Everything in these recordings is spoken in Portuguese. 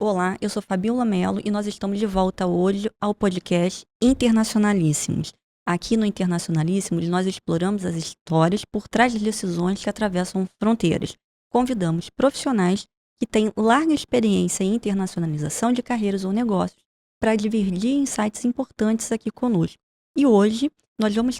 Olá, eu sou Fabiola Mello e nós estamos de volta hoje ao podcast Internacionalíssimos. Aqui no Internacionalíssimos, nós exploramos as histórias por trás das decisões que atravessam fronteiras. Convidamos profissionais que têm larga experiência em internacionalização de carreiras ou negócios para dividir insights importantes aqui conosco. E hoje nós vamos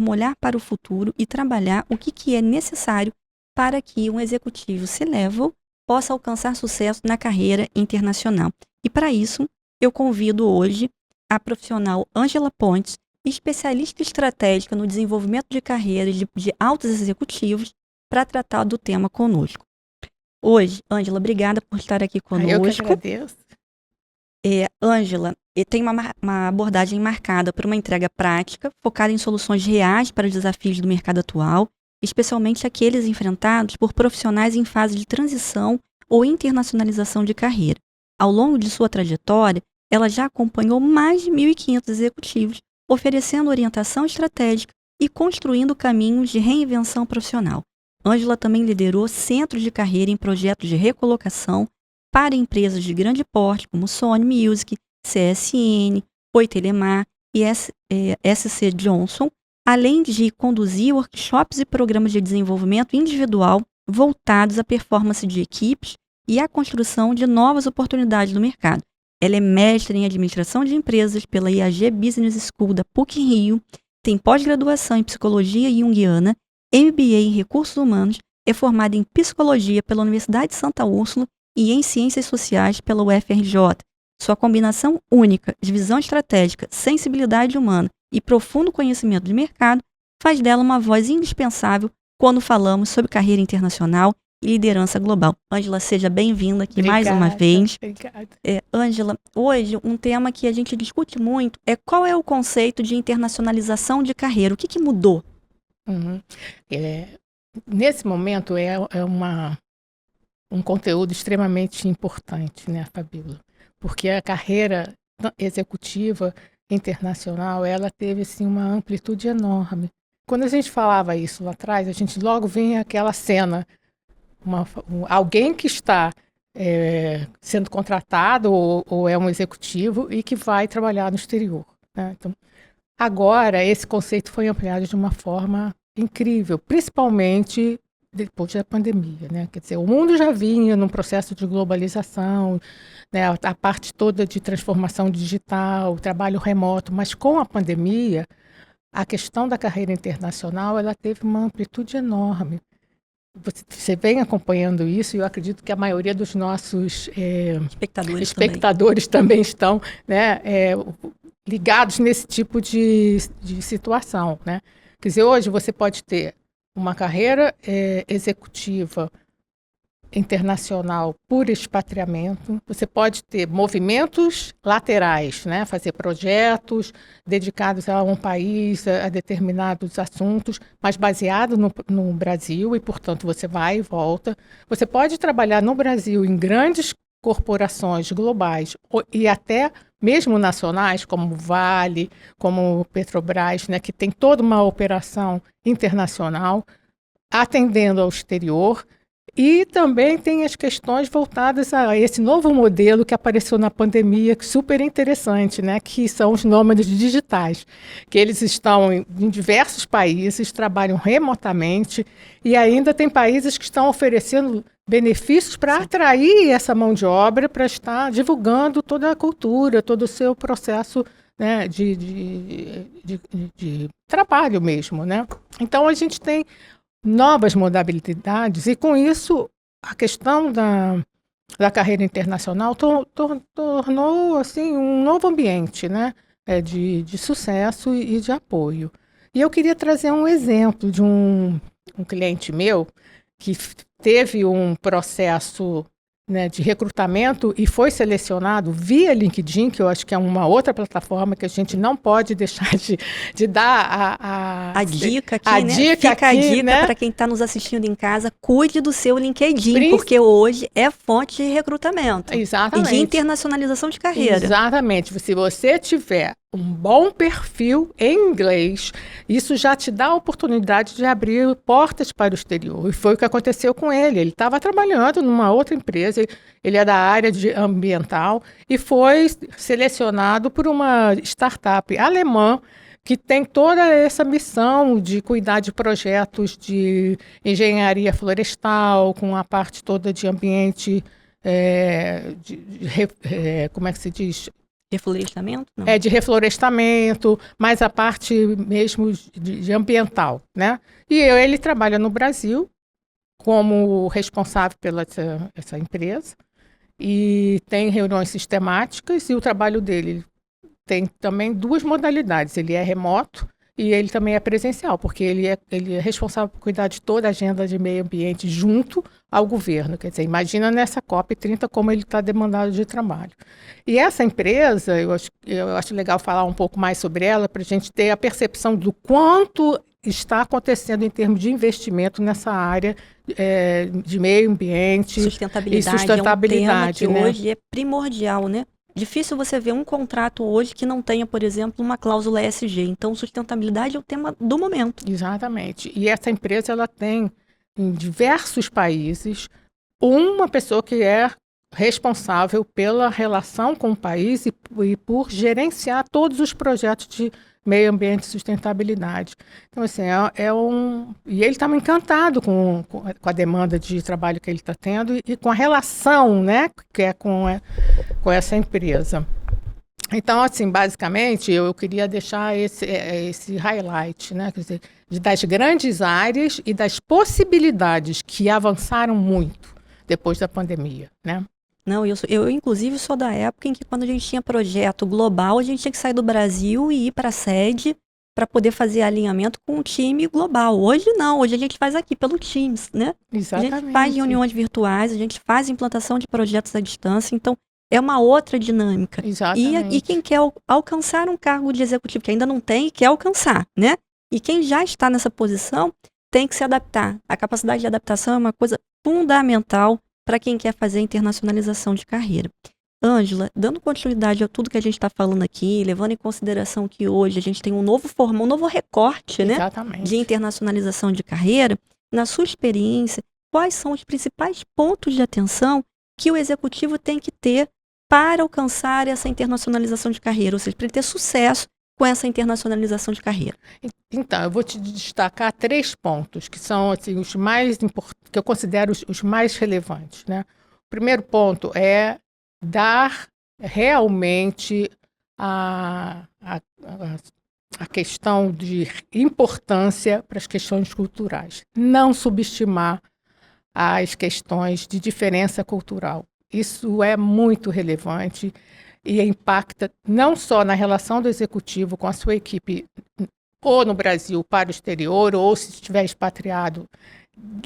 olhar para o futuro e trabalhar o que é necessário para que um executivo C-Level possa alcançar sucesso na carreira internacional. E para isso, eu convido hoje a profissional Ângela Pontes, especialista estratégica no desenvolvimento de carreiras de altos executivos, para tratar do tema conosco. Hoje, Ângela, obrigada por estar aqui conosco. Eu que agradeço. Ângela, tem uma abordagem marcada por uma entrega prática, focada em soluções reais para os desafios do mercado atual, especialmente aqueles enfrentados por profissionais em fase de transição ou internacionalização de carreira. Ao longo de sua trajetória, ela já acompanhou mais de 1.500 executivos, oferecendo orientação estratégica e construindo caminhos de reinvenção profissional. Ângela também liderou centros de carreira em projetos de recolocação para empresas de grande porte, como Sony Music, CSN, Oi Telemar e SC Johnson, além de conduzir workshops e programas de desenvolvimento individual voltados à performance de equipes e à construção de novas oportunidades no mercado. Ela é mestre em administração de empresas pela IAG Business School da PUC-Rio, tem pós-graduação em psicologia junguiana, MBA em recursos humanos, é formada em psicologia pela Universidade de Santa Úrsula e em ciências sociais pela UFRJ. Sua combinação única de visão estratégica, sensibilidade humana e profundo conhecimento de mercado faz dela uma voz indispensável quando falamos sobre carreira internacional e liderança global. Ângela, seja bem-vinda aqui mais uma vez. Obrigada. Ângela, hoje um tema que a gente discute muito é qual é o conceito de internacionalização de carreira. O que mudou? Nesse momento um conteúdo extremamente importante, né, Fabíola? Porque a carreira executiva internacional, ela teve assim, uma amplitude enorme. Quando a gente falava isso lá atrás, a gente logo vinha aquela cena, alguém que está sendo contratado ou é um executivo e que vai trabalhar no exterior, né? Então, agora, esse conceito foi ampliado de uma forma incrível, principalmente depois da pandemia, né? Quer dizer, o mundo já vinha num processo de globalização, né? A parte toda de transformação digital, o trabalho remoto, mas com a pandemia, a questão da carreira internacional, ela teve uma amplitude enorme. Você vem acompanhando isso e eu acredito que a maioria dos nossos espectadores também estão, né, ligados nesse tipo de situação, né? Quer dizer, hoje você pode ter uma carreira executiva internacional por expatriamento, você pode ter movimentos laterais, né? Fazer projetos dedicados a um país, a determinados assuntos, mas baseado no Brasil e, portanto, você vai e volta. Você pode trabalhar no Brasil em grandes corporações globais e até mesmo nacionais, como Vale, como Petrobras, né? Que tem toda uma operação internacional, atendendo ao exterior. E também tem as questões voltadas a esse novo modelo que apareceu na pandemia, super interessante, né? Que são os nômades digitais, que eles estão em diversos países, trabalham remotamente e ainda tem países que estão oferecendo benefícios para atrair essa mão de obra, para estar divulgando toda a cultura, todo o seu processo, né, de trabalho mesmo, né? Então, a gente tem novas modalidades e, com isso, a questão da carreira internacional tornou assim, um novo ambiente, né, de sucesso e de apoio. E eu queria trazer um exemplo de um cliente meu que teve um processo, né, de recrutamento e foi selecionado via LinkedIn, que eu acho que é uma outra plataforma que a gente não pode deixar de dar a dica aqui, Fica a dica, né, para quem está nos assistindo em casa, cuide do seu LinkedIn, porque hoje é fonte de recrutamento. Exatamente. E de internacionalização de carreira. Exatamente. Se você tiver um bom perfil em inglês, isso já te dá a oportunidade de abrir portas para o exterior. E foi o que aconteceu com ele. Ele estava trabalhando numa outra empresa, ele é da área ambiental e foi selecionado por uma startup alemã que tem toda essa missão de cuidar de projetos de engenharia florestal, com a parte toda de ambiente, como é que se diz? Reflorestamento? Não. De reflorestamento, mas a parte mesmo de ambiental, né? E ele trabalha no Brasil como responsável pela essa empresa e tem reuniões sistemáticas e o trabalho dele tem também duas modalidades. Ele é remoto e ele também é presencial, porque ele é responsável por cuidar de toda a agenda de meio ambiente junto ao governo. Quer dizer, imagina nessa COP30 como ele está demandado de trabalho. E essa empresa, eu acho legal falar um pouco mais sobre ela, para a gente ter a percepção do quanto está acontecendo em termos de investimento nessa área de meio ambiente Sustentabilidade, e sustentabilidade, é um tema que né? hoje é primordial, né? Difícil você ver um contrato hoje que não tenha, por exemplo, uma cláusula ESG. Então, sustentabilidade é o tema do momento. Exatamente. E essa empresa ela tem em diversos países uma pessoa que é responsável pela relação com o país e por gerenciar todos os projetos de meio ambiente e sustentabilidade. Então, assim, E ele estava encantado com a demanda de trabalho que ele está tendo e com a relação, né, que é com essa empresa. Então, assim, basicamente, eu queria deixar esse highlight, né? Quer dizer, das grandes áreas e das possibilidades que avançaram muito depois da pandemia, né? Não, eu inclusive sou da época em que quando a gente tinha projeto global, a gente tinha que sair do Brasil e ir para a sede para poder fazer alinhamento com o time global. Hoje não, hoje a gente faz aqui pelo Teams, né? Exatamente. A gente faz reuniões virtuais, a gente faz implantação de projetos à distância, então é uma outra dinâmica. Exatamente. E quem quer alcançar um cargo de executivo que ainda não tem, quer alcançar, né? E quem já está nessa posição tem que se adaptar. A capacidade de adaptação é uma coisa fundamental para quem quer fazer internacionalização de carreira. Ângela, dando continuidade a tudo que a gente está falando aqui, levando em consideração que hoje a gente tem um novo recorte, né, de internacionalização de carreira, na sua experiência, quais são os principais pontos de atenção que o executivo tem que ter para alcançar essa internacionalização de carreira, ou seja, para ele ter sucesso com essa internacionalização de carreira? Então, eu vou te destacar 3 pontos que são assim, os mais importantes, que eu considero os mais relevantes, né? O primeiro ponto é dar realmente a questão de importância para as questões culturais. Não subestimar as questões de diferença cultural. Isso é muito relevante e impacta não só na relação do executivo com a sua equipe, ou no Brasil para o exterior, ou se estiver expatriado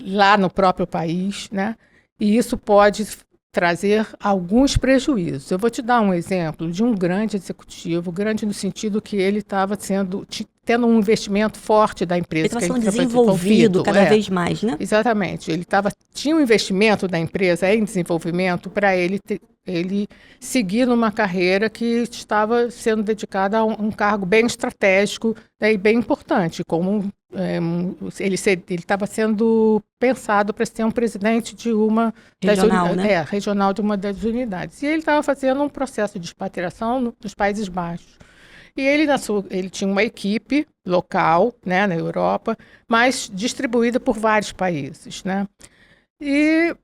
lá no próprio país, né? E isso pode trazer alguns prejuízos. Eu vou te dar um exemplo de um grande executivo, grande no sentido que ele estava tendo um investimento forte da empresa. Ele estava sendo desenvolvido cada vez mais, né? Exatamente. Tinha um investimento da empresa em desenvolvimento para ele seguir numa carreira que estava sendo dedicada a um cargo bem estratégico, né, e bem importante, como ele estava sendo pensado para ser um presidente de uma regional, né? Regional de uma das unidades. E ele estava fazendo um processo de expatriação nos Países Baixos. E ele tinha uma equipe local, né, na Europa, mas distribuída por vários países, né? E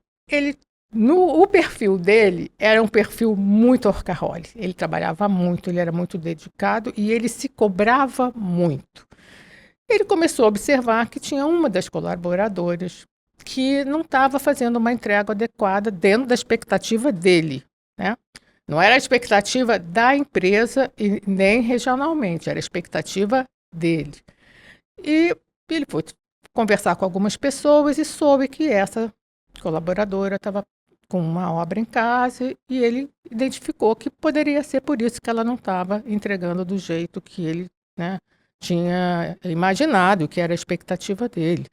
o perfil dele era um perfil muito workaholic. Ele trabalhava muito, ele era muito dedicado e ele se cobrava muito. Ele começou a observar que tinha uma das colaboradoras que não estava fazendo uma entrega adequada dentro da expectativa dele, né? Não era a expectativa da empresa e nem regionalmente, era a expectativa dele. E ele foi conversar com algumas pessoas e soube que essa colaboradora estava com uma obra em casa e ele identificou que poderia ser por isso que ela não estava entregando do jeito que ele, né, tinha imaginado, que era a expectativa dele.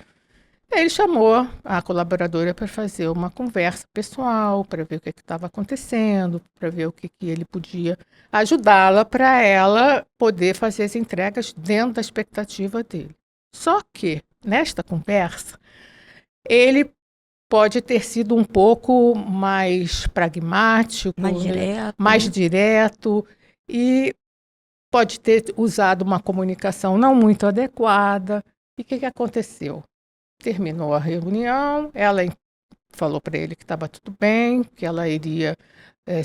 Ele chamou a colaboradora para fazer uma conversa pessoal, para ver o que estava acontecendo, para ver o que ele podia ajudá-la para ela poder fazer as entregas dentro da expectativa dele. Só que, nesta conversa, ele pode ter sido um pouco mais pragmático, Mais né, direto, mais né? direto, e pode ter usado uma comunicação não muito adequada. E o que aconteceu? Terminou a reunião, ela falou para ele que estava tudo bem, que ela iria,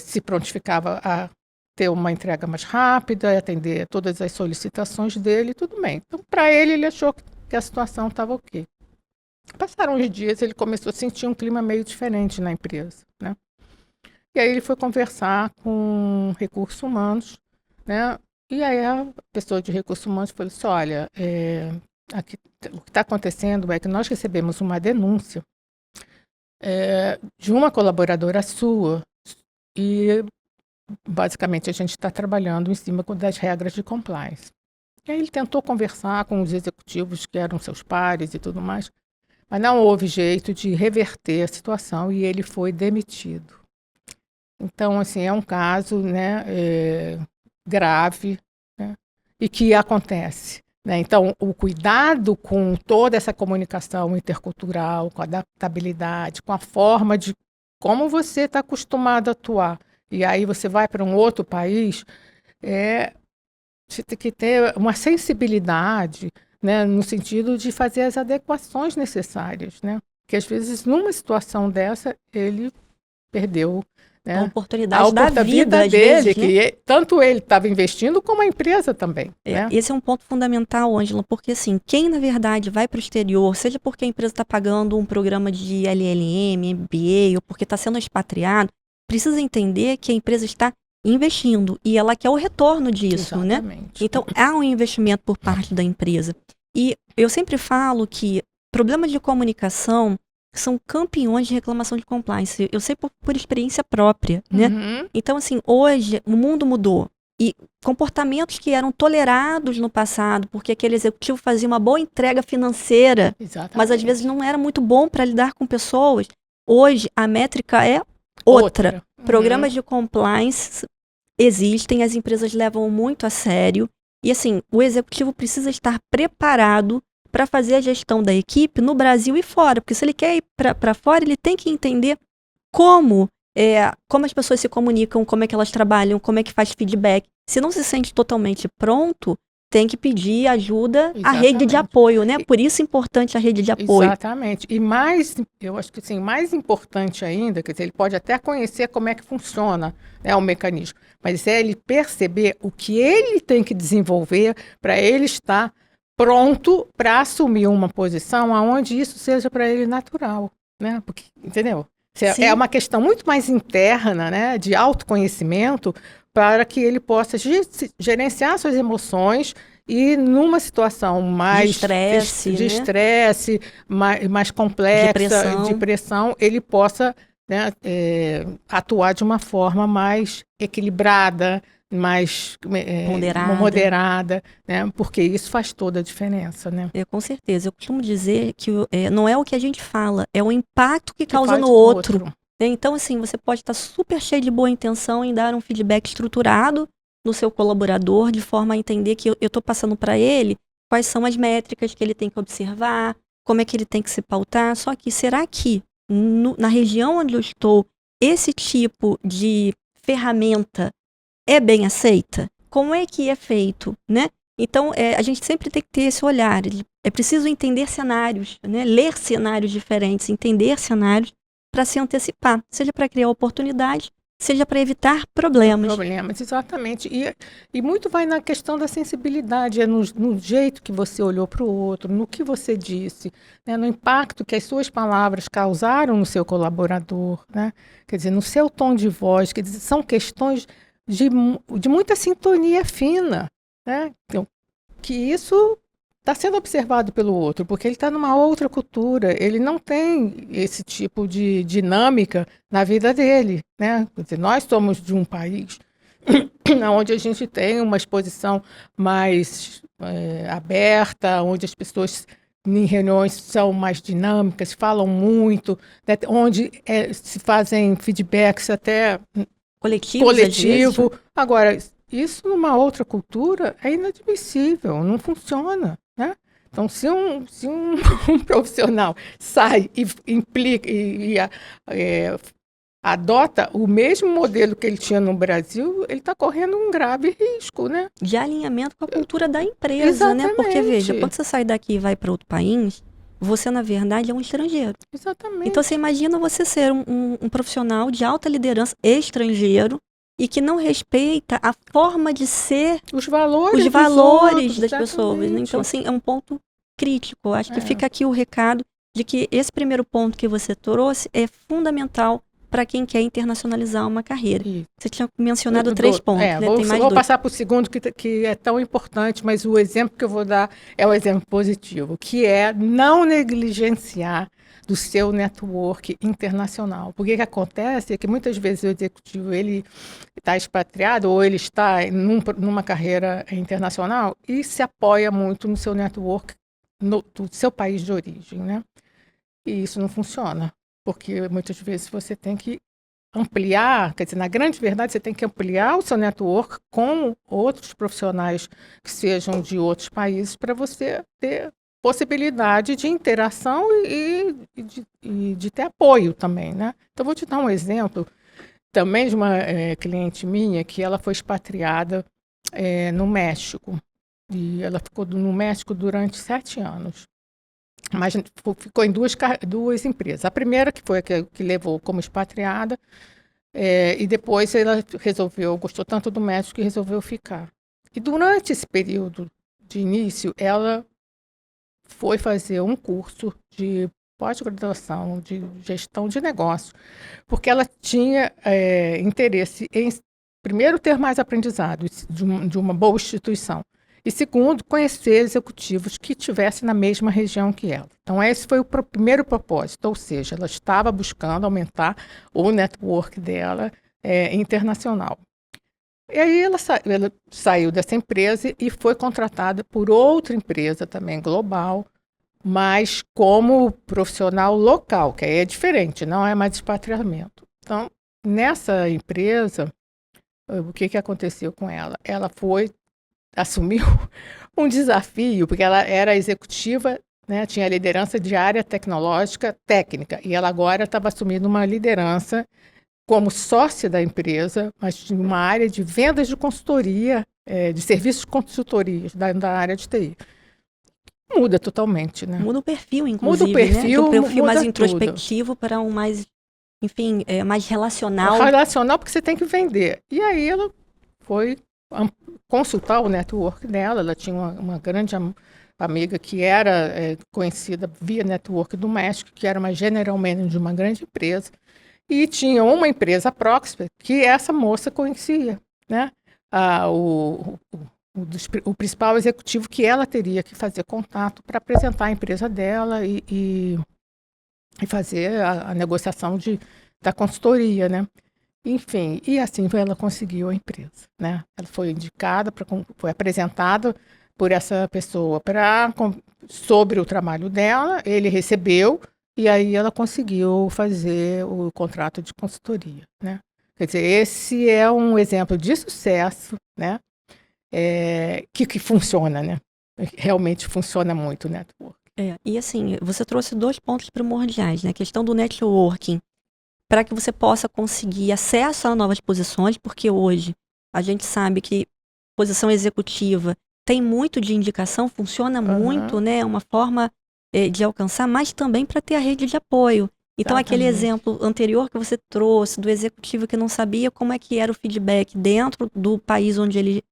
se prontificava a ter uma entrega mais rápida, atender todas as solicitações dele, tudo bem. Então, para ele, ele achou que a situação estava ok. Passaram uns dias, ele começou a sentir um clima meio diferente na empresa, né? E aí ele foi conversar com recursos humanos, né? E aí a pessoa de recursos humanos falou assim, olha, aqui, o que está acontecendo é que nós recebemos uma denúncia de uma colaboradora sua e basicamente a gente está trabalhando em cima das regras de compliance. E aí ele tentou conversar com os executivos que eram seus pares e tudo mais, mas não houve jeito de reverter a situação e ele foi demitido. Então, assim, é um caso, né, grave, né, e que acontece, né? Então, o cuidado com toda essa comunicação intercultural, com a adaptabilidade, com a forma de como você está acostumado a atuar, e aí você vai para um outro país, você tem que ter uma sensibilidade, né, no sentido de fazer as adequações necessárias, né? Porque às vezes numa situação dessa ele perdeu, A né, a oportunidade da vida, vida às dele, vezes, né? que tanto ele estava investindo como a empresa também, né? Esse é um ponto fundamental, Ângela, porque assim, quem na verdade vai para o exterior, seja porque a empresa está pagando um programa de LLM, MBA, ou porque está sendo expatriado, precisa entender que a empresa está investindo e ela quer o retorno disso, né? Exatamente. Então, há um investimento por parte da empresa. E eu sempre falo que problemas de comunicação são campeões de reclamação de compliance. Eu sei por experiência própria, né? Uhum, Então, assim, hoje o mundo mudou. E comportamentos que eram tolerados no passado, porque aquele executivo fazia uma boa entrega financeira, mas às vezes exatamente. não era muito bom para lidar com pessoas. Hoje a métrica é outra. Outra. Uhum, Programas de compliance existem, as empresas levam muito a sério. E assim, o executivo precisa estar preparado para fazer a gestão da equipe no Brasil e fora. Porque se ele quer ir para fora, ele tem que entender como como as pessoas se comunicam, como é que elas trabalham, como é que faz feedback. Se não se sente totalmente pronto, tem que pedir ajuda à rede de exatamente. apoio, né? Por isso é importante a rede de apoio. Exatamente. E mais, eu acho que assim, mais importante ainda, quer dizer, ele pode até conhecer como é que funciona, né, o mecanismo, mas é ele perceber o que ele tem que desenvolver para ele estar pronto para assumir uma posição aonde isso seja para ele natural, né? Porque, entendeu? É Sim, uma questão muito mais interna, né, de autoconhecimento, para que ele possa gerenciar suas emoções e numa situação de mais estresse, de né? estresse, mais De complexa, de pressão, pressão, ele possa, né, atuar de uma forma mais equilibrada, mais ponderada. moderada, né, porque isso faz toda a diferença, né? Com certeza. Eu costumo dizer que não é o que a gente fala, é o impacto que Que causa no faz no outro. outro. Né? Então, assim, você pode estar super cheio de boa intenção em dar um feedback estruturado no seu colaborador, de forma a entender que eu estou passando para ele quais são as métricas que ele tem que observar, como é que ele tem que se pautar. Só que será que na região onde eu estou, esse tipo de ferramenta é bem aceita? Como é que é feito, né? Então, a gente sempre tem que ter esse olhar. É preciso entender cenários, né? Ler cenários diferentes, entender cenários para se antecipar, seja para criar oportunidades, seja para evitar problemas. Problemas, exatamente. E muito vai na questão da sensibilidade, no jeito que você olhou para o outro, no que você disse, né, no impacto que as suas palavras causaram no seu colaborador, né? Quer dizer, no seu tom de voz, quer dizer, são questões de muita sintonia fina, né? Então, que isso está sendo observado pelo outro, porque ele está numa outra cultura, ele não tem esse tipo de dinâmica na vida dele, né? Quer dizer, nós somos de um país onde a gente tem uma exposição mais aberta, onde as pessoas em reuniões são mais dinâmicas, falam muito, né, onde se fazem feedbacks até Coletivos, às vezes, coletivo. Agora, isso numa outra cultura é inadmissível, não funciona, né? Então, se um um profissional sai e implica adota o mesmo modelo que ele tinha no Brasil, ele está correndo um grave risco, né? de alinhamento com a cultura da empresa, né? Porque, veja, Exatamente. quando você sai daqui e vai para outro país, você, na verdade, é um estrangeiro. Exatamente. Então, você imagina você ser um profissional de alta liderança estrangeiro e que não respeita a forma de ser, os valores os dos valores outros, das pessoas, né? exatamente. Então, assim, é um ponto crítico. Acho que É. fica aqui o recado de que esse primeiro ponto que você trouxe é fundamental para quem quer internacionalizar uma carreira. Isso. Você tinha mencionado 3 pontos, né? Tem mais Vou 2. passar para o segundo, que é tão importante, mas o exemplo que eu vou dar é o exemplo positivo, que é não negligenciar do seu network internacional. Porque o que acontece é que muitas vezes o executivo ele está expatriado ou ele está numa carreira internacional e se apoia muito no seu network do seu país de origem, né? E isso não funciona, porque muitas vezes você tem que ampliar, quer dizer, na grande verdade, você tem que ampliar o seu network com outros profissionais que sejam de outros países para você ter possibilidade de interação e de ter apoio também, né? Então, vou te dar um exemplo também de uma cliente minha que ela foi expatriada no México. E ela ficou no México durante 7 anos. Mas ficou em duas empresas. A primeira, que foi a que levou como expatriada, e depois ela gostou tanto do México que resolveu ficar. E durante esse período de início, ela foi fazer um curso de pós-graduação de gestão de negócio, porque ela tinha interesse em, primeiro, ter mais aprendizado de uma boa instituição. E segundo, conhecer executivos que estivessem na mesma região que ela. Então, esse foi o primeiro propósito, ou seja, ela estava buscando aumentar o network dela internacional. E aí ela saiu dessa empresa e foi contratada por outra empresa também global, mas como profissional local, que aí é diferente, não é mais expatriamento. Então, nessa empresa, o que aconteceu com ela? Ela assumiu um desafio, porque ela era executiva, né, tinha liderança de área tecnológica técnica, e ela agora estava assumindo uma liderança como sócia da empresa, mas de uma área de vendas de consultoria, de serviços de consultoria da área de TI. Muda totalmente, né? Muda o perfil, inclusive, Muda o perfil, né? De um perfil mais muda introspectivo para um mais, enfim, mais relacional. Relacional, porque você tem que vender. E aí ela foi consultar o network dela. Ela tinha uma grande amiga que era conhecida via network do México, que era uma general manager de uma grande empresa. E tinha uma empresa próxima que essa moça conhecia, né? O principal executivo que ela teria que fazer contato para apresentar a empresa dela e fazer a negociação da consultoria, né? Enfim, e assim ela conseguiu a empresa, né? Ela foi indicada, foi apresentada por essa pessoa sobre o trabalho dela, ele recebeu e aí ela conseguiu fazer o contrato de consultoria, né? Quer dizer, esse é um exemplo de sucesso, né? Que funciona, né? Realmente funciona muito o network. E assim, você trouxe 2 pontos primordiais, né? A questão do networking, para que você possa conseguir acesso a novas posições, porque hoje a gente sabe que posição executiva tem muito de indicação, funciona muito, né? É uma forma de alcançar, mas também para ter a rede de apoio. Então, aquele exemplo anterior que você trouxe, do executivo que não sabia como é que era o feedback dentro do país onde ele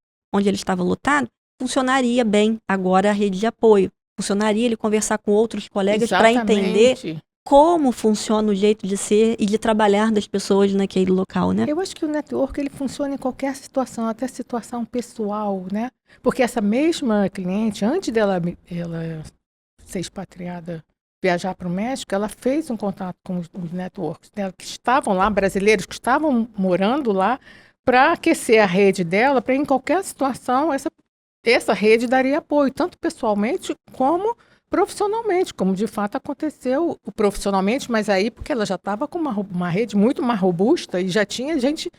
estava lotado, funcionaria bem agora a rede de apoio. Funcionaria ele conversar com outros colegas para entender como funciona o jeito de ser e de trabalhar das pessoas naquele local, né? Eu acho que o network ele funciona em qualquer situação, até situação pessoal, né? Porque essa mesma cliente, antes dela ser expatriada, viajar para o México, ela fez um contato com os networks dela que estavam lá, brasileiros que estavam morando lá, para aquecer a rede dela, para em qualquer situação essa rede daria apoio, tanto pessoalmente como profissionalmente, como de fato aconteceu profissionalmente, mas aí porque ela já estava com uma rede muito mais robusta e já tinha gente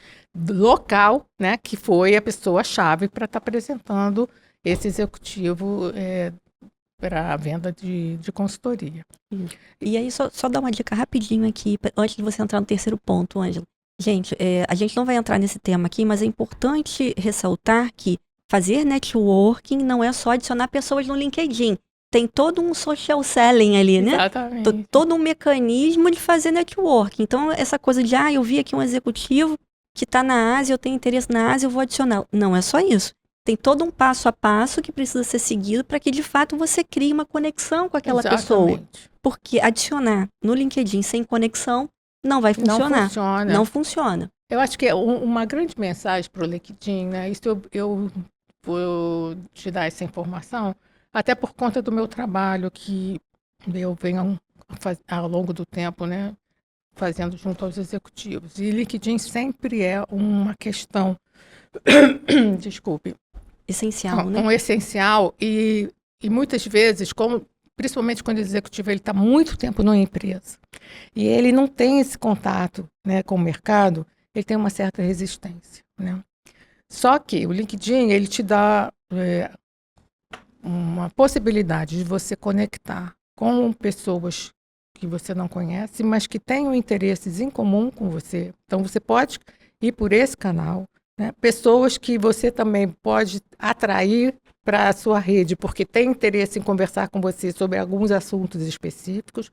local, né, que foi a pessoa-chave para estar apresentando esse executivo para a venda de consultoria. E aí, só dar uma dica rapidinho aqui, antes de você entrar no terceiro ponto, Ângela. Gente, a gente não vai entrar nesse tema aqui, mas é importante ressaltar que fazer networking não é só adicionar pessoas no LinkedIn. Tem todo um social selling ali, né? Exatamente. Todo um mecanismo de fazer networking. Então, essa coisa de, eu vi aqui um executivo que está na Ásia, eu tenho interesse na Ásia, eu vou adicionar. Não é só isso. Tem todo um passo a passo que precisa ser seguido para que, de fato, você crie uma conexão com aquela pessoa. Porque adicionar no LinkedIn sem conexão não vai funcionar. Não funciona. Eu acho que é uma grande mensagem para o LinkedIn, né? Isso eu vou te dar essa informação, até por conta do meu trabalho que eu venho ao longo do tempo, né, fazendo junto aos executivos. E LinkedIn sempre é uma questão, desculpe, essencial, né? Um essencial e muitas vezes, principalmente quando o executivo está muito tempo numa empresa e ele não tem esse contato, né, com o mercado, ele tem uma certa resistência, né? Só que o LinkedIn ele te dá uma possibilidade de você conectar com pessoas que você não conhece, mas que tenham interesses em comum com você. Então você pode ir por esse canal, né? Pessoas que você também pode atrair para a sua rede, porque tem interesse em conversar com você sobre alguns assuntos específicos.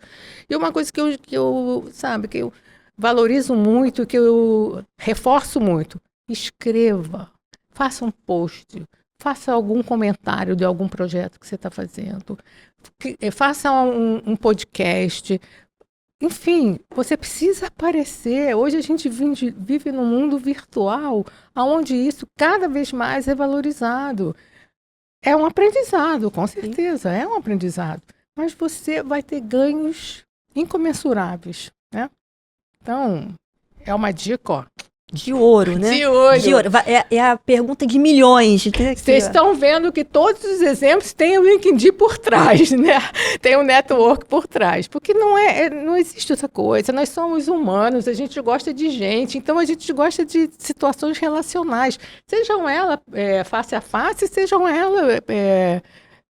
E uma coisa que eu valorizo muito, que eu reforço muito, escreva, faça um post, faça algum comentário de algum projeto que você está fazendo, faça um podcast. Enfim, você precisa aparecer. Hoje a gente vive num mundo virtual, onde isso cada vez mais é valorizado. É um aprendizado, com certeza, é um aprendizado. Mas você vai ter ganhos incomensuráveis, né? Então, é uma dica, ó. De ouro, né? De ouro. De ouro. É a pergunta de milhões. Vocês estão vendo que todos os exemplos têm o LinkedIn por trás, né? Tem o network por trás. Porque não existe outra coisa. Nós somos humanos, a gente gosta de gente, então a gente gosta de situações relacionais. Sejam elas face a face, sejam elas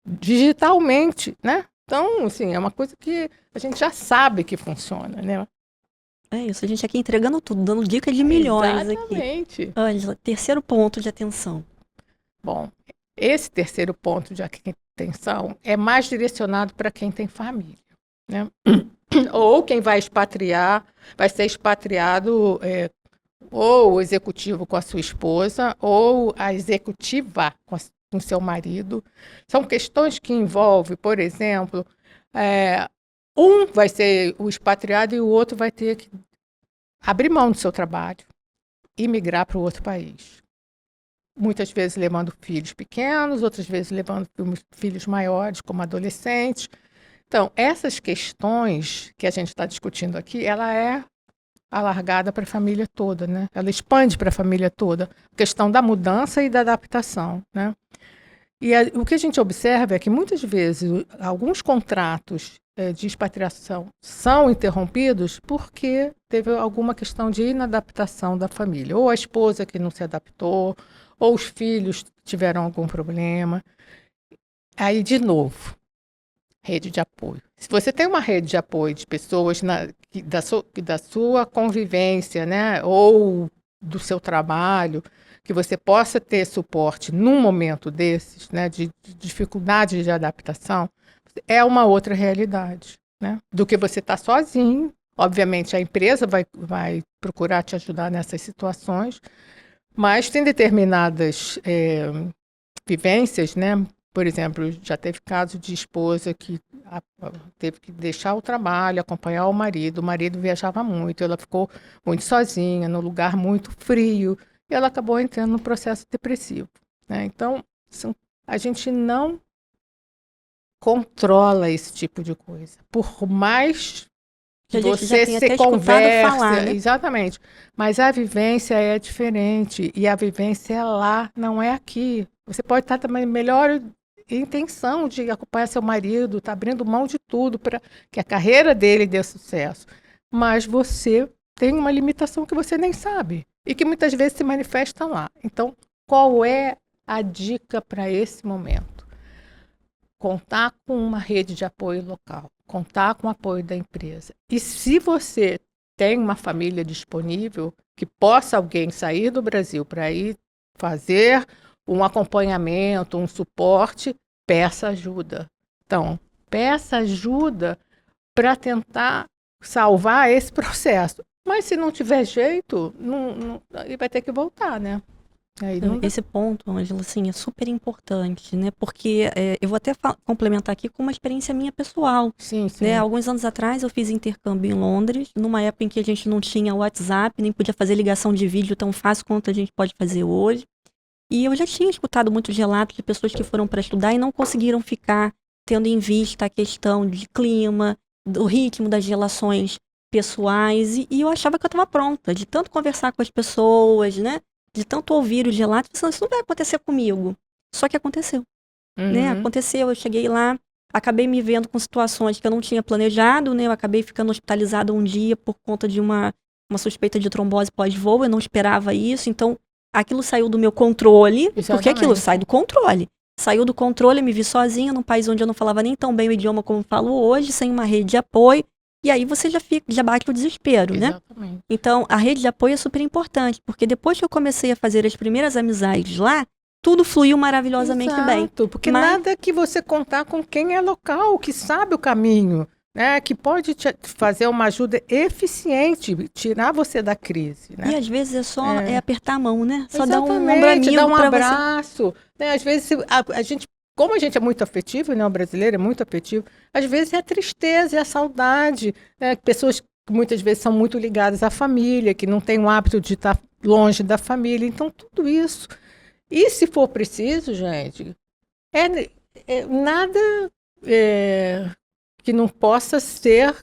digitalmente, né? Então, assim, é uma coisa que a gente já sabe que funciona, né? É isso, a gente aqui entregando tudo, dando dica de milhões. Exatamente. Aqui. Ângela, terceiro ponto de atenção. Bom, esse terceiro ponto de atenção é mais direcionado para quem tem família, né? Ou quem vai expatriar, vai ser expatriado, ou o executivo com a sua esposa, ou a executiva com seu marido. São questões que envolvem, por exemplo, um vai ser o expatriado e o outro vai ter que abrir mão do seu trabalho e migrar para o outro país. Muitas vezes levando filhos pequenos, outras vezes levando filhos maiores, como adolescentes. Então, essas questões que a gente está discutindo aqui, ela é alargada para a família toda, né? Ela expande para a família toda. A questão da mudança e da adaptação, né? E o que a gente observa é que muitas vezes alguns contratos de expatriação são interrompidos porque teve alguma questão de inadaptação da família. Ou a esposa que não se adaptou, ou os filhos tiveram algum problema. Aí, de novo, rede de apoio. Se você tem uma rede de apoio de pessoas da sua convivência, né, ou do seu trabalho, que você possa ter suporte num momento desses, né, de dificuldade de adaptação, é uma outra realidade, né, do que você estar sozinho. Obviamente, a empresa vai procurar te ajudar nessas situações, mas tem determinadas vivências, né? Por exemplo, já teve caso de esposa que teve que deixar o trabalho, acompanhar o marido viajava muito, ela ficou muito sozinha, num lugar muito frio, e ela acabou entrando no processo depressivo, né? Então, a gente não controla esse tipo de coisa. Por mais que você se converse, falar, né? Exatamente. Mas a vivência é diferente, e a vivência é lá, não é aqui. Você pode estar também melhor intenção de acompanhar seu marido, está abrindo mão de tudo para que a carreira dele dê sucesso. Mas você tem uma limitação que você nem sabe e que muitas vezes se manifesta lá. Então, qual é a dica para esse momento? Contar com uma rede de apoio local, contar com o apoio da empresa. E se você tem uma família disponível, que possa alguém sair do Brasil para ir fazer um acompanhamento, um suporte, peça ajuda. Então, peça ajuda para tentar salvar esse processo. Mas se não tiver jeito, ele vai ter que voltar, né? Aí não dá. Esse ponto, Ângela, assim, é super importante, né? Porque eu vou até complementar aqui com uma experiência minha pessoal. Sim, sim. Né? Alguns anos atrás eu fiz intercâmbio em Londres, numa época em que a gente não tinha WhatsApp, nem podia fazer ligação de vídeo tão fácil quanto a gente pode fazer hoje. E eu já tinha escutado muitos relatos de pessoas que foram para estudar e não conseguiram ficar tendo em vista a questão de clima, do ritmo das relações pessoais. E eu achava que eu estava pronta, de tanto conversar com as pessoas, né? De tanto ouvir os relatos, pensando, isso não vai acontecer comigo. Só que aconteceu, né? Aconteceu, eu cheguei lá, acabei me vendo com situações que eu não tinha planejado, né? Eu acabei ficando hospitalizada um dia por conta de uma suspeita de trombose pós-voo, eu não esperava isso, então aquilo saiu do meu controle, porque aquilo sai do controle. Saiu do controle, me vi sozinha num país onde eu não falava nem tão bem o idioma como falo hoje, sem uma rede de apoio, e aí você já bate o desespero, né? Então, a rede de apoio é super importante, porque depois que eu comecei a fazer as primeiras amizades lá, tudo fluiu maravilhosamente bem. Porque nada que você contar com quem é local, que sabe o caminho, né? Que pode te fazer uma ajuda eficiente, tirar você da crise, né? E às vezes é só apertar a mão, né? Só dar um Exatamente, ombro amigo, dar um pra abraço. Né? Às vezes a gente, como a gente é muito afetivo, né? O brasileiro é muito afetivo, às vezes é a tristeza, é a saudade, né? Pessoas que muitas vezes são muito ligadas à família, que não têm o hábito de estar longe da família. Então, tudo isso. E se for preciso, gente, nada que não possa ser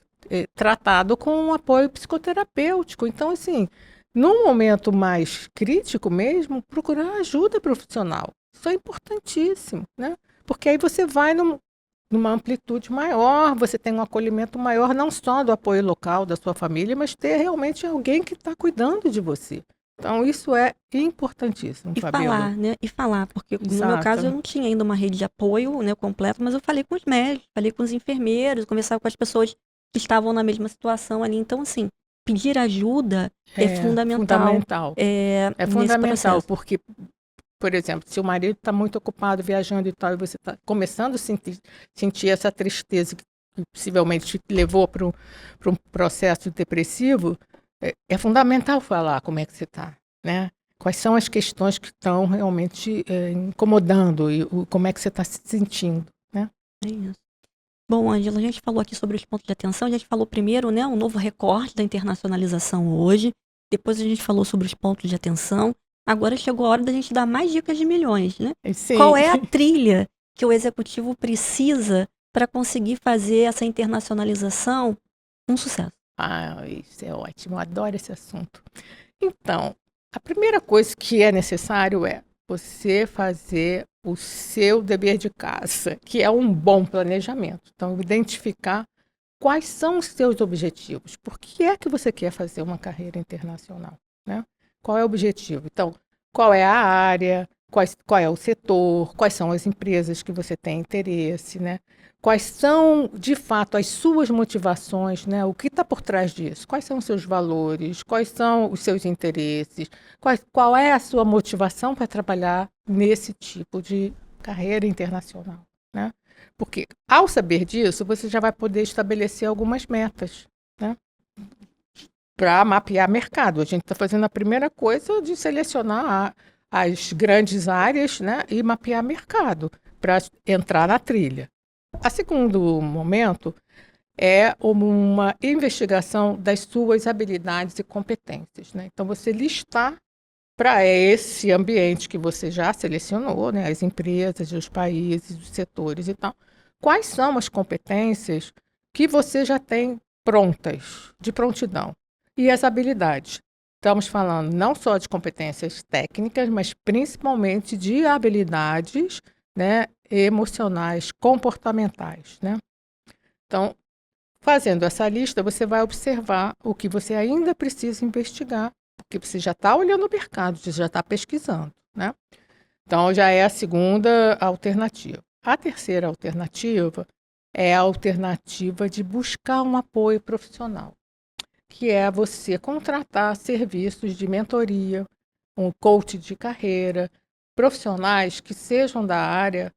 tratado com um apoio psicoterapêutico. Então, assim, num momento mais crítico mesmo, procurar ajuda profissional. Isso é importantíssimo, né? Porque aí você vai numa amplitude maior, você tem um acolhimento maior, não só do apoio local da sua família, mas ter realmente alguém que está cuidando de você. Então, isso é importantíssimo, Fabíola. Falar, né? E falar, porque no meu caso eu não tinha ainda uma rede de apoio, né, completa, mas eu falei com os médicos, falei com os enfermeiros, conversava com as pessoas que estavam na mesma situação ali. Então, assim, pedir ajuda é fundamental. É fundamental, porque, por exemplo, se o marido está muito ocupado viajando e tal, e você está começando a sentir essa tristeza que possivelmente te levou para um processo depressivo, é fundamental falar como é que você está, né? Quais são as questões que estão realmente incomodando e como é que você está se sentindo, né? É isso. Bom, Ângela, a gente falou aqui sobre os pontos de atenção. A gente falou primeiro, né, um novo recorte da internacionalização hoje. Depois a gente falou sobre os pontos de atenção. Agora chegou a hora da gente dar mais dicas de milhões, né? Sim. Qual é a trilha que o executivo precisa para conseguir fazer essa internacionalização um sucesso? Ah, isso é ótimo, eu adoro esse assunto. Então, a primeira coisa que é necessário é você fazer o seu dever de casa, que é um bom planejamento. Então, identificar quais são os seus objetivos. Por que é que você quer fazer uma carreira internacional, né? Qual é o objetivo? Então, qual é a área, qual é o setor, quais são as empresas que você tem interesse, né? Quais são, de fato, as suas motivações, né? O que está por trás disso? Quais são os seus valores? Quais são os seus interesses? Qual é a sua motivação para trabalhar nesse tipo de carreira internacional, né? Porque, ao saber disso, você já vai poder estabelecer algumas metas, né? Para mapear mercado. A gente está fazendo a primeira coisa de selecionar as grandes áreas, né? E mapear mercado para entrar na trilha. A segundo momento é uma investigação das suas habilidades e competências, né? Então, você listar para esse ambiente que você já selecionou, né? As empresas, os países, os setores e tal, quais são as competências que você já tem prontas, de prontidão, e as habilidades. Estamos falando não só de competências técnicas, mas principalmente de habilidades, né, emocionais, comportamentais, né? Então, fazendo essa lista, você vai observar o que você ainda precisa investigar, porque você já está olhando o mercado, você já está pesquisando, né? Então, já é a segunda alternativa. A terceira alternativa é a alternativa de buscar um apoio profissional, que é você contratar serviços de mentoria, um coach de carreira, profissionais que sejam da área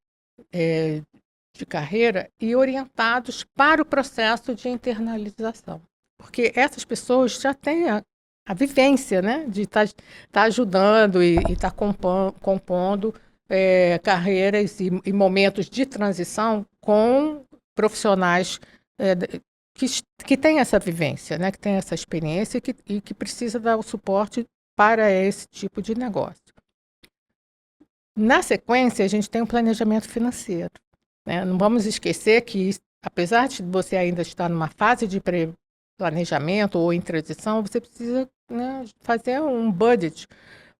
de carreira e orientados para o processo de internalização. Porque essas pessoas já têm a vivência, né, de estar ajudando e estar compondo carreiras e momentos de transição com profissionais que têm essa vivência, né, que têm essa experiência e que precisa dar o suporte para esse tipo de negócio. Na sequência, a gente tem o planejamento financeiro, né? Não vamos esquecer que, apesar de você ainda estar numa fase de planejamento ou em transição, você precisa, né, fazer um budget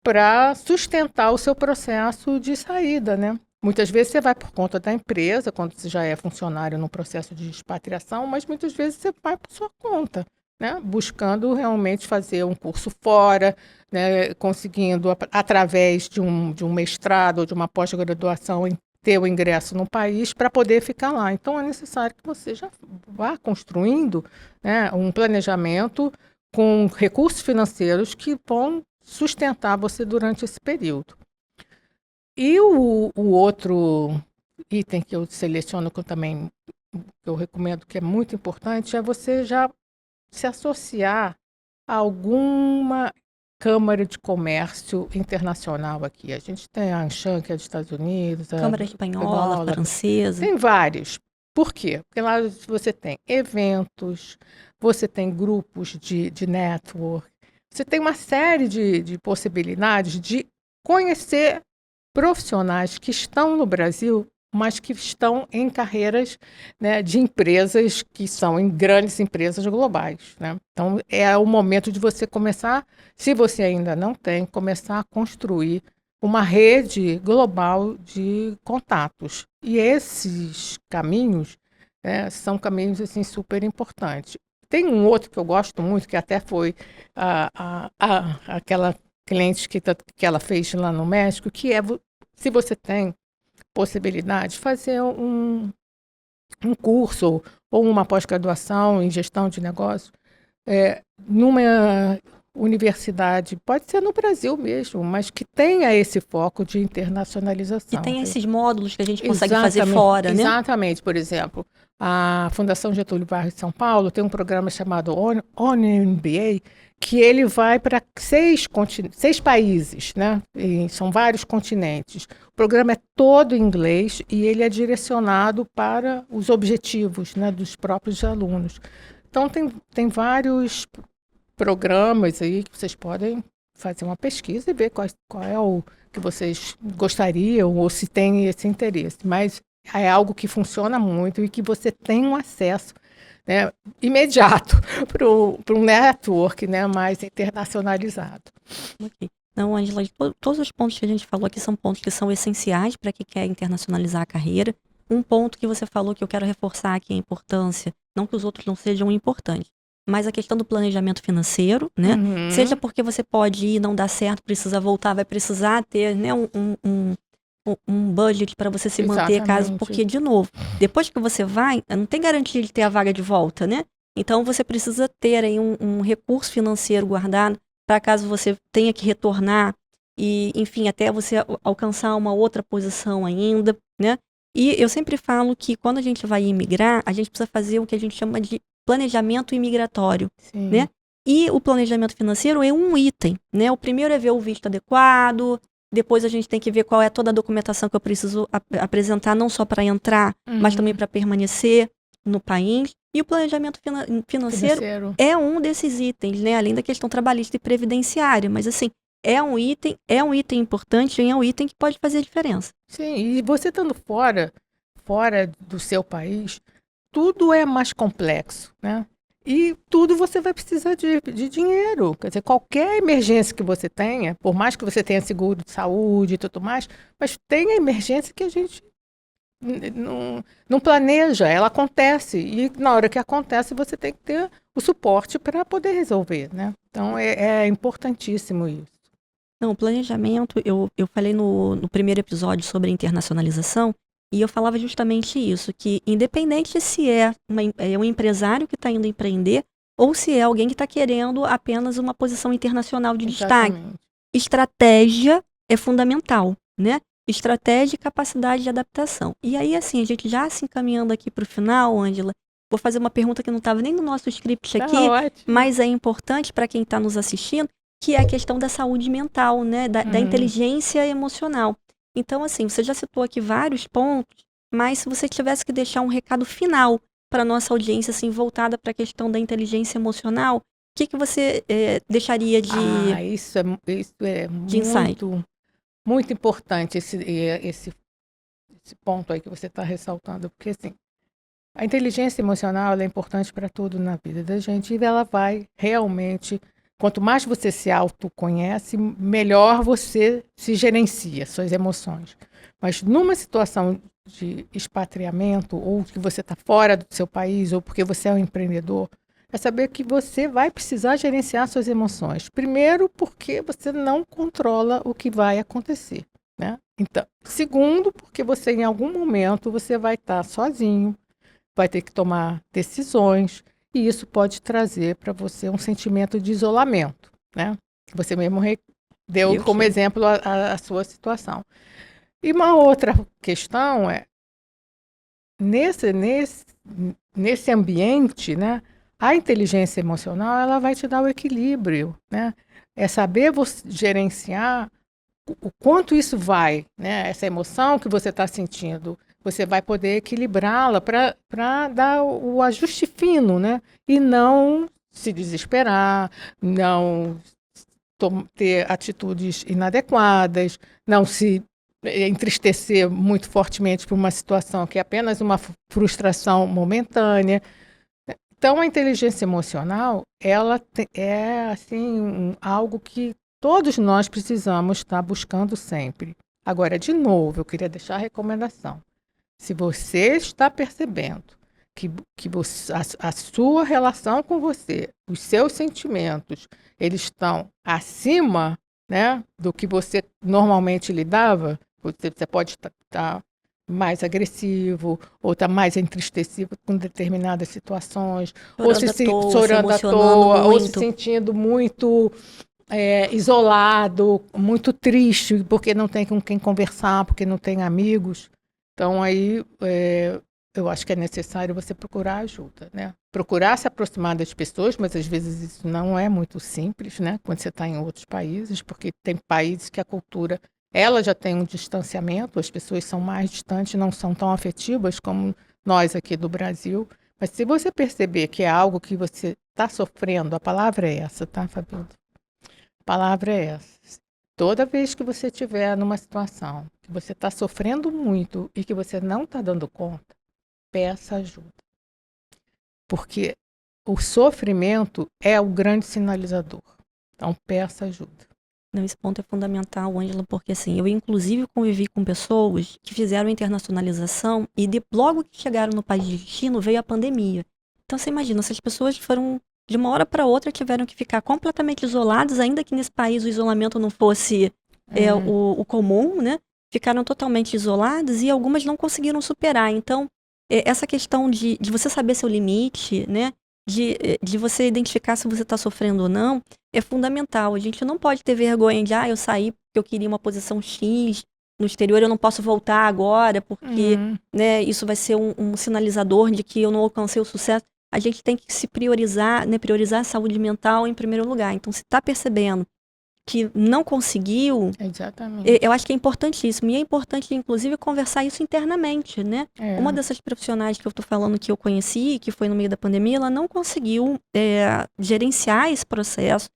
para sustentar o seu processo de saída, né? Muitas vezes você vai por conta da empresa, quando você já é funcionário no processo de expatriação, mas muitas vezes você vai por sua conta, né? Buscando realmente fazer um curso fora, né? Conseguindo, através de um mestrado ou de uma pós-graduação, ter o ingresso no país para poder ficar lá. Então, é necessário que você já vá construindo, né, um planejamento com recursos financeiros que vão sustentar você durante esse período. E o outro item que eu seleciono, que eu recomendo, que é muito importante, é você já se associar a alguma Câmara de Comércio Internacional aqui. A gente tem a ANCHAN, que é dos Estados Unidos, a Câmara espanhola, francesa. tem vários. Por quê? Porque lá você tem eventos, você tem grupos de network, você tem uma série de possibilidades de conhecer profissionais que estão no Brasil, mas que estão em carreiras, né, de empresas que são em grandes empresas globais, né? Então, é o momento de você começar, se você ainda não tem, começar a construir uma rede global de contatos. E esses caminhos, né, são caminhos assim, super importantes. Tem um outro que eu gosto muito, que até foi aquela cliente que ela fez lá no México, que é, se você tem possibilidade, fazer um curso ou uma pós-graduação em gestão de negócios numa universidade, pode ser no Brasil mesmo, mas que tenha esse foco de internacionalização. E tem esses módulos que a gente consegue fazer fora, né? Exatamente. Por exemplo, a Fundação Getúlio Vargas de São Paulo tem um programa chamado On MBA, que ele vai para 6 países, né? E são vários continentes. O programa é todo em inglês e ele é direcionado para os objetivos, né, dos próprios alunos. Então, tem vários programas aí que vocês podem fazer uma pesquisa e ver qual é o que vocês gostariam ou se tem esse interesse. Mas é algo que funciona muito e que você tem um acesso, né, imediato para um network, né, mais internacionalizado. Okay. Não, Ângela, todos os pontos que a gente falou aqui são pontos que são essenciais para quem quer internacionalizar a carreira. Um ponto que você falou que eu quero reforçar aqui a importância, não que os outros não sejam importantes, mas a questão do planejamento financeiro, né? Uhum. Seja porque você pode ir, não dar certo, precisa voltar, vai precisar ter, né, um budget para você se manter, caso, porque, de novo, depois que você vai, não tem garantia de ter a vaga de volta, né? Então, você precisa ter aí um recurso financeiro guardado para caso você tenha que retornar e, enfim, até você alcançar uma outra posição ainda, né? E eu sempre falo que quando a gente vai imigrar, a gente precisa fazer o que a gente chama de planejamento imigratório, Sim. né? E o planejamento financeiro é um item, né? O primeiro é ver o visto adequado, depois a gente tem que ver qual é toda a documentação que eu preciso apresentar, não só para entrar, mas também para permanecer no país. E o planejamento financeiro é um desses itens, né? Além da questão trabalhista e previdenciária. Mas, assim, é um item importante e é um item que pode fazer a diferença. Sim, e você estando fora do seu país, tudo é mais complexo, né? E tudo você vai precisar de dinheiro. Quer dizer, qualquer emergência que você tenha, por mais que você tenha seguro de saúde e tudo mais, mas tem a emergência que a gente não planeja, ela acontece. E na hora que acontece, você tem que ter o suporte para poder resolver, né? Então, é importantíssimo isso. Não, o planejamento, eu falei no primeiro episódio sobre internacionalização, e eu falava justamente isso, que independente se é um empresário que está indo empreender, ou se é alguém que está querendo apenas uma posição internacional de destaque, Exatamente. estratégia é fundamental, né? Estratégia e capacidade de adaptação. E aí, assim, a gente já se encaminhando aqui para o final, Ângela, vou fazer uma pergunta que não estava nem no nosso script Tá aqui, ótimo. mas é importante para quem está nos assistindo, que é a questão da saúde mental, né? Da inteligência emocional. Então, assim, você já citou aqui vários pontos, mas se você tivesse que deixar um recado final para a nossa audiência, assim, voltada para a questão da inteligência emocional, o que você deixaria Isso é de insight? muito importante, esse ponto aí que você está ressaltando, porque assim, a inteligência emocional ela é importante para tudo na vida da gente e ela vai realmente, quanto mais você se autoconhece, melhor você se gerencia suas emoções. Mas numa situação de expatriamento, ou que você está fora do seu país, ou porque você é um empreendedor, é saber que você vai precisar gerenciar suas emoções. Primeiro, porque você não controla o que vai acontecer, né? Então, segundo, porque você em algum momento você vai estar sozinho, vai ter que tomar decisões, e isso pode trazer para você um sentimento de isolamento, né? Você mesmo deu Eu como sei. exemplo a sua situação. E uma outra questão é, nesse ambiente, né, a inteligência emocional ela vai te dar o equilíbrio, né? É saber você gerenciar o quanto isso vai, né? Essa emoção que você está sentindo, você vai poder equilibrá-la para dar o ajuste fino, né? E não se desesperar, não ter atitudes inadequadas, não se entristecer muito fortemente por uma situação que é apenas uma frustração momentânea. Então, a inteligência emocional, ela é assim algo que todos nós precisamos estar buscando sempre. Agora, de novo, eu queria deixar a recomendação. Se você está percebendo que a sua relação com você, os seus sentimentos, eles estão acima, né, do que você normalmente lidava, você pode estar mais agressivo, ou estar mais entristecido com determinadas situações, ou Chorando à toa, se chorando à emocionando toa, ou se muito. sentindo muito isolado, muito triste, porque não tem com quem conversar, porque não tem amigos. Então, aí, eu acho que é necessário você procurar ajuda, né? Procurar se aproximar das pessoas, mas às vezes isso não é muito simples, né? Quando você está em outros países, porque tem países que a cultura, ela já tem um distanciamento, as pessoas são mais distantes, não são tão afetivas como nós aqui do Brasil. Mas se você perceber que é algo que você está sofrendo, a palavra é essa, tá, Fabíola? A palavra é essa. Toda vez que você estiver numa situação que você está sofrendo muito e que você não está dando conta, peça ajuda. Porque o sofrimento é o grande sinalizador. Então, peça ajuda. Não, esse ponto é fundamental, Ângela, porque assim, eu inclusive convivi com pessoas que fizeram internacionalização e logo que chegaram no país de destino veio a pandemia. Então você imagina, essas pessoas foram de uma hora para outra tiveram que ficar completamente isoladas, ainda que nesse país o isolamento não fosse o comum, né? Ficaram totalmente isoladas e algumas não conseguiram superar. Então, essa questão de você saber seu limite, né? De você identificar se você está sofrendo ou não, é fundamental. A gente não pode ter vergonha de, eu saí porque eu queria uma posição X no exterior, eu não posso voltar agora porque, né, isso vai ser um sinalizador de que eu não alcancei o sucesso. A gente tem que se priorizar, né, priorizar a saúde mental em primeiro lugar. Então, se está percebendo que não conseguiu, Exatamente. eu acho que é importantíssimo. E é importante, inclusive, conversar isso internamente, né? Uma dessas profissionais que eu estou falando que eu conheci, que foi no meio da pandemia, ela não conseguiu gerenciar esse processo.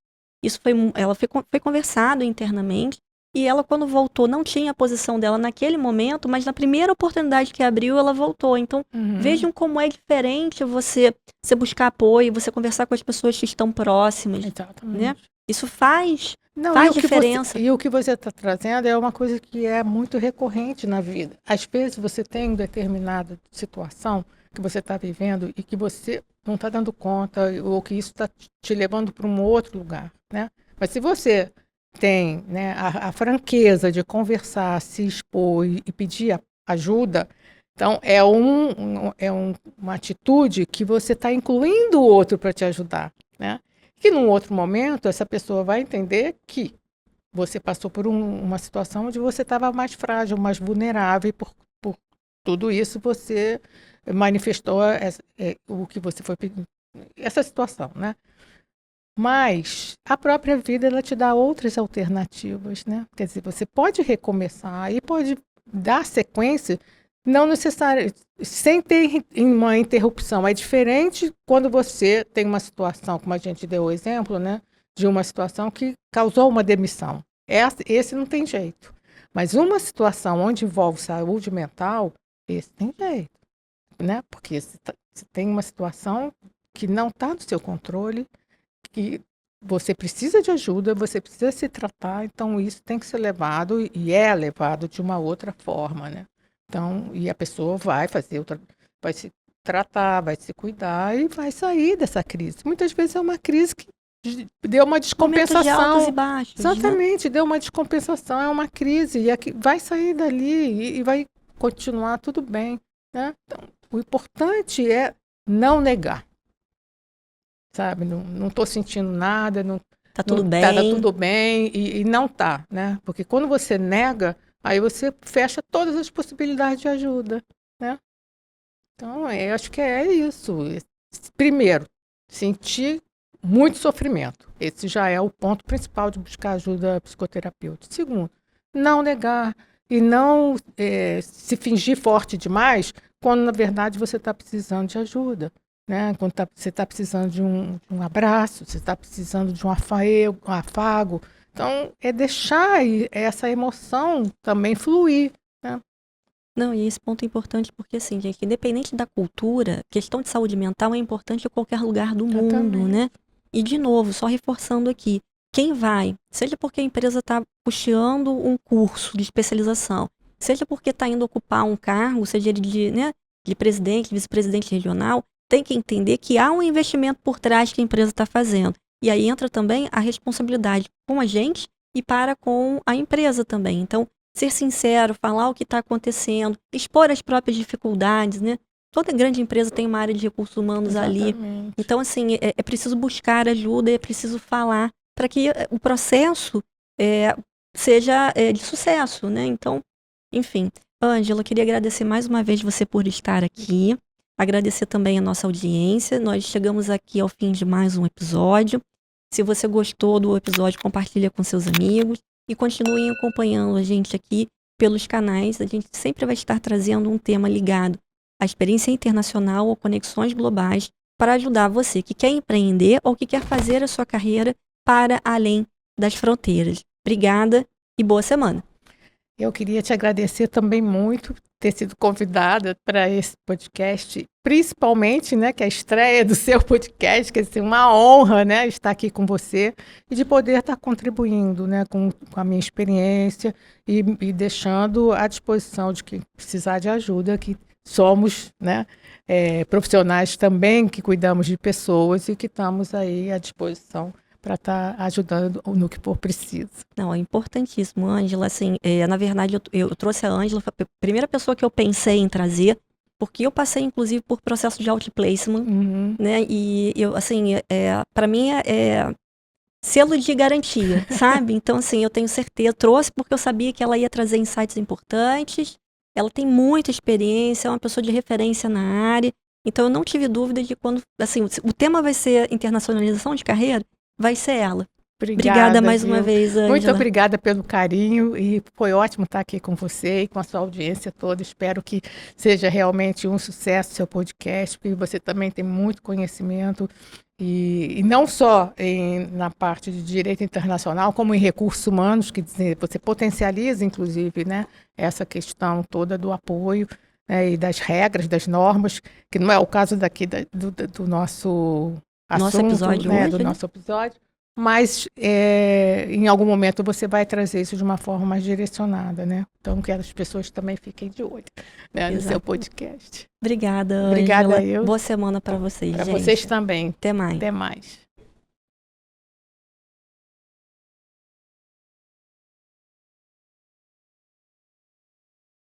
Isso foi conversado internamente. E ela, quando voltou, não tinha a posição dela naquele momento, mas na primeira oportunidade que abriu, ela voltou. Então, vejam como é diferente você buscar apoio, você conversar com as pessoas que estão próximas. Exatamente. Né? Isso faz Não, diferença. E o que você está trazendo é uma coisa que é muito recorrente na vida. Às vezes você tem uma determinada situação que você está vivendo e que você não está dando conta, ou que isso está te levando para um outro lugar, né? Mas se você tem, né, a franqueza de conversar, se expor e pedir ajuda, então uma atitude que você está incluindo o outro para te ajudar, né? Que num outro momento essa pessoa vai entender que você passou por uma situação onde você estava mais frágil, mais vulnerável, e por tudo isso você manifestou o que você foi pedindo, essa situação, né? Mas a própria vida ela te dá outras alternativas, né? Quer dizer, você pode recomeçar e pode dar sequência, não necessário, sem ter uma interrupção. É diferente quando você tem uma situação, como a gente deu o exemplo, né? De uma situação que causou uma demissão. Esse não tem jeito. Mas uma situação onde envolve saúde mental, esse tem jeito, né? Porque você tem uma situação que não está no seu controle, que você precisa de ajuda, você precisa se tratar, então isso tem que ser levado e é levado de uma outra forma, né? Então, e a pessoa vai fazer vai se tratar, vai se cuidar e vai sair dessa crise. Muitas vezes é uma crise que deu uma Momentos de altos e descompensação. baixos, né? Exatamente, deu uma descompensação, é uma crise e vai sair dali e vai continuar tudo bem, né? Então, o importante é não negar. Sabe, não estou sentindo nada, Tá tudo bem. Tá tudo bem e não tá, né? Porque quando você nega, aí você fecha todas as possibilidades de ajuda, né? Então, eu acho que é isso. Primeiro, sentir muito sofrimento. Esse já é o ponto principal de buscar ajuda psicoterapêutica. Segundo, não negar e não se fingir forte demais quando, na verdade, você está precisando de ajuda. Né? Quando você está precisando de um abraço, você está precisando de um afago. Então, é deixar essa emoção também fluir. Né? Não, e esse ponto é importante porque, assim, gente, independente da cultura, questão de saúde mental é importante em qualquer lugar do mundo, né? E, de novo, só reforçando aqui, quem vai, seja porque a empresa está puxando um curso de especialização, seja porque está indo ocupar um cargo, seja ele de presidente, vice-presidente regional, tem que entender que há um investimento por trás que a empresa está fazendo. E aí entra também a responsabilidade com a gente e para com a empresa também. Então, ser sincero, falar o que está acontecendo, expor as próprias dificuldades, né? Toda grande empresa tem uma área de recursos humanos ali. Então, assim, é preciso buscar ajuda, é preciso falar para que o processo seja de sucesso, né? Então, enfim. Ângela, queria agradecer mais uma vez você por estar aqui. Agradecer também a nossa audiência. Nós chegamos aqui ao fim de mais um episódio. Se você gostou do episódio, compartilha com seus amigos. E continuem acompanhando a gente aqui pelos canais. A gente sempre vai estar trazendo um tema ligado à experiência internacional ou conexões globais para ajudar você que quer empreender ou que quer fazer a sua carreira para além das fronteiras. Obrigada e boa semana. Eu queria te agradecer também muito por ter sido convidada para esse podcast, principalmente, né, que é a estreia do seu podcast, que é uma honra, né, estar aqui com você e de poder estar contribuindo, né, com a minha experiência e deixando à disposição de quem precisar de ajuda, que somos, né, profissionais também que cuidamos de pessoas e que estamos aí à disposição para estar ajudando no que for preciso. Não, é importantíssimo, Ângela. Assim, na verdade, eu trouxe a Ângela, foi a primeira pessoa que eu pensei em trazer, porque eu passei, inclusive, por processo de outplacement, né? E eu, assim, para mim é selo de garantia, sabe? Então, assim, eu tenho certeza, trouxe porque eu sabia que ela ia trazer insights importantes. Ela tem muita experiência, é uma pessoa de referência na área. Então, eu não tive dúvida de quando, assim, o tema vai ser internacionalização de carreira, vai ser ela. Obrigada mais uma vez, Ângela. Muito obrigada pelo carinho e foi ótimo estar aqui com você e com a sua audiência toda. Espero que seja realmente um sucesso seu podcast, porque você também tem muito conhecimento e não só na parte de direito internacional, como em recursos humanos, que você potencializa, inclusive, né, essa questão toda do apoio, né, e das regras, das normas, que não é o caso daqui do nosso assunto, episódio né, hoje, do nosso episódio. mas em algum momento você vai trazer isso de uma forma mais direcionada, né? Então, que as pessoas também fiquem de olho, né, no seu podcast. Obrigada, Obrigada, Ângela. eu. Boa semana para vocês, Para gente. vocês também. Até mais. Até mais.